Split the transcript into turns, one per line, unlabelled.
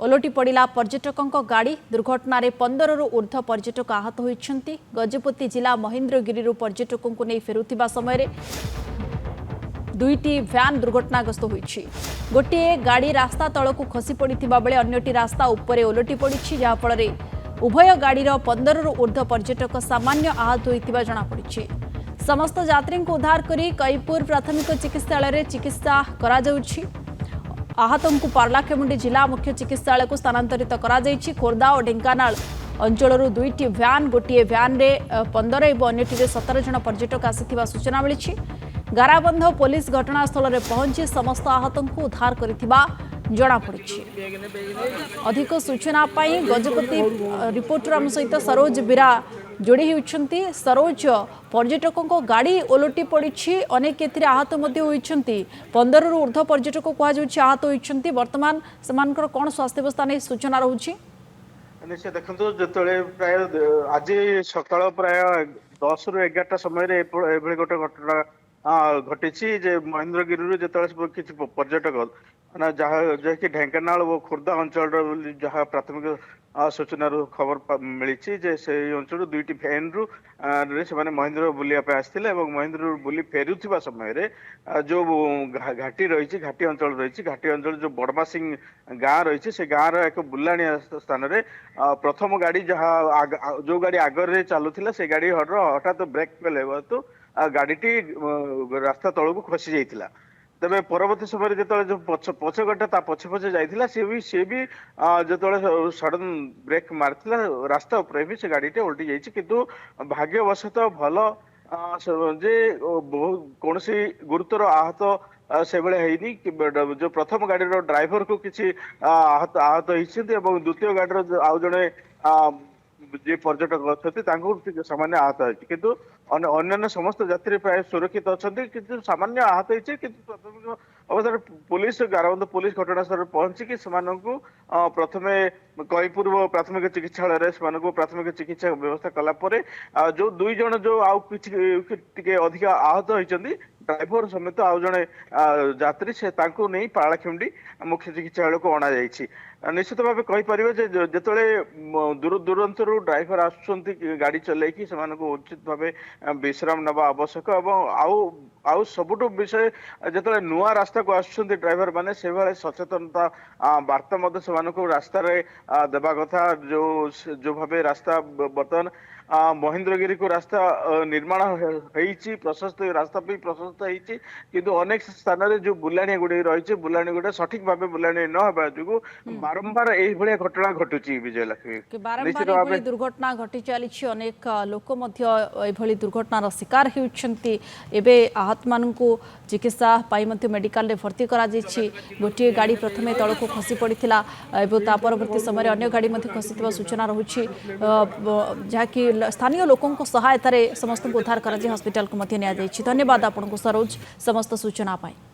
ओलटी पड़ा पर्यटकों गाड़ी दुर्घटन 15 रु ऊर्ध्व पर्यटक आहत होती। गजपति जिला महेन्द्रगिरी पर्यटकों को नहीं फेरुवा समय दुईटी भ्यान दुर्घटनाग्रस्त होती। गोटे गाड़ी रास्ता तल को खसी पड़ा बेले अन्यटी रास्ता उपरे ओलटी पड़ी जहाँफल उभय गाड़ीर 15 रु ऊर्ध्व पर्यटक सामान्य आहत होता जमापड़ी। समस्त यात्री को उद्धार कर कईपुर प्राथमिक चिकित्सालय चिकित्सा करा जाउछि। आहतों को पारलाखेमुंडी जिला मुख्य चिकित्सालय को स्थानांतरित करा जाइछि। खोर्धा और ढेंकानाल अंचल दुईटी भ्यान गोटे भ्यान रे 15 और अन्यटी 17 जन पर्यटक आसिथिबा सूचना मिली। गाराबंध पुलिस घटनास्थल में पहुंची समस्त आहतों को उद्धार करिथिबा जमापड़ी। अधिक सूचना गजपति रिपोर्टर आम सहित सरोज बिरा जोड़ी होती। सरोज, पर्यटकों को गाड़ी ओलटी पड़ी अनेक एथिरे आहत होती। 15 रु ऊर्ध्व पर्यटक कहुच्छे आहत होती। बर्तमान से कौन स्वास्थ्यावस्था नहीं सूचना रोचे?
निश्चय देखो जो प्राय आज सकाल प्राय 10 रु 11टा समय गोटे घटना घटी। महेन्द्रगिरी जो किसी पर्यटक जहाँकि ढेंकानाल और खोर्धा अंचल जहाँ प्राथमिक सूचना खबर मिली से अंचल दुईटी भैन रु महेन्द्र बुलाया आसते महेन्द्र बुली फेरुवा समय जो घाटी रही घाटी अंचल रही घाटी अंचल जो बड़मासिंग गाँ रही से गाँव एक बुलाणिया स्थान में प्रथम गाड़ी जहाँ जो गाड़ी आगे चलुला से गाड़ी हठात ब्रेक फेल तो गाड़ीटी रास्ता तल को खसी जाइए। तेरे परवर्ती समय जो पछगटा पछे पछे जाइए सी भी जो सडन ब्रेक मारता रास्ता उपर भी से गाड़ीटे उल्टी जाइए किंतु भाग्यवशतः भल जे कौन गुरुतर आहत से है जो प्रथम गाड़ी ड्राइवर को किसी आहत होती द्वितीय गाड़ी आउ जड़े जे पर्यटक अच्छा सामान्य आहत होती किंतु अन्य समस्त यात्री प्राय सुरक्षित अच्छा किंतु सामान्य आहत होती किंतु प्राथमिक अवस्था पुलिस गाराबंध पुलिस घटनास्थल पहुंचिकी प्रथमे कईपुर प्राथमिक चिकित्सालय प्राथमिक चिकित्सा व्यवस्था कलापर जो दुई जन जो आउ कि अधिक आहत होती ड्राइवर समेत आउ जड़े यात्री से नहीं पारलाखेमुंडी मुख्य चिकित्सालय को अणा जाइए। निश्चित भाव कहीपर जो दूर दूरांतर ड्राइवर आसुंच गाड़ी चलैकी उचित भाव विश्राम नवा आवश्यक आउ सबुठ विषय जो नुआ रास्ता को आसुंच ड्राइवर माने से भाई सचेतनता वार्ता से रास्ता देवा कथा जो भाव रास्ता बर्तमान महेन्द्रगिरी को रास्ता निर्माण होती प्रशस्त रास्ता भी प्रशस्त होती किंतु अनेक स्थान रे जो बुलाणिया गुड़े रही बुलाणी गुड़ा सठिक भाव बुलाणी न होगा जो बारंबार यही घटना घटुची। विजय लक्ष्मी
बारंबार दुर्घटना घटी चली अनेक लोक दुर्घटनार शिकार होती। आहत मान चिकित्सा मेडिकल रे भर्ती करा गोटे गाड़ी प्रथमे तल को खसी पड़ा परवर्ती समय अन्य गाड़ी खसी सूचना रही जहाँकि स्थानीय लोकों सहायतार समस्त उद्धार कर हॉस्पिटल को धन्यवाद आपको सरोज समस्त सूचना पाई।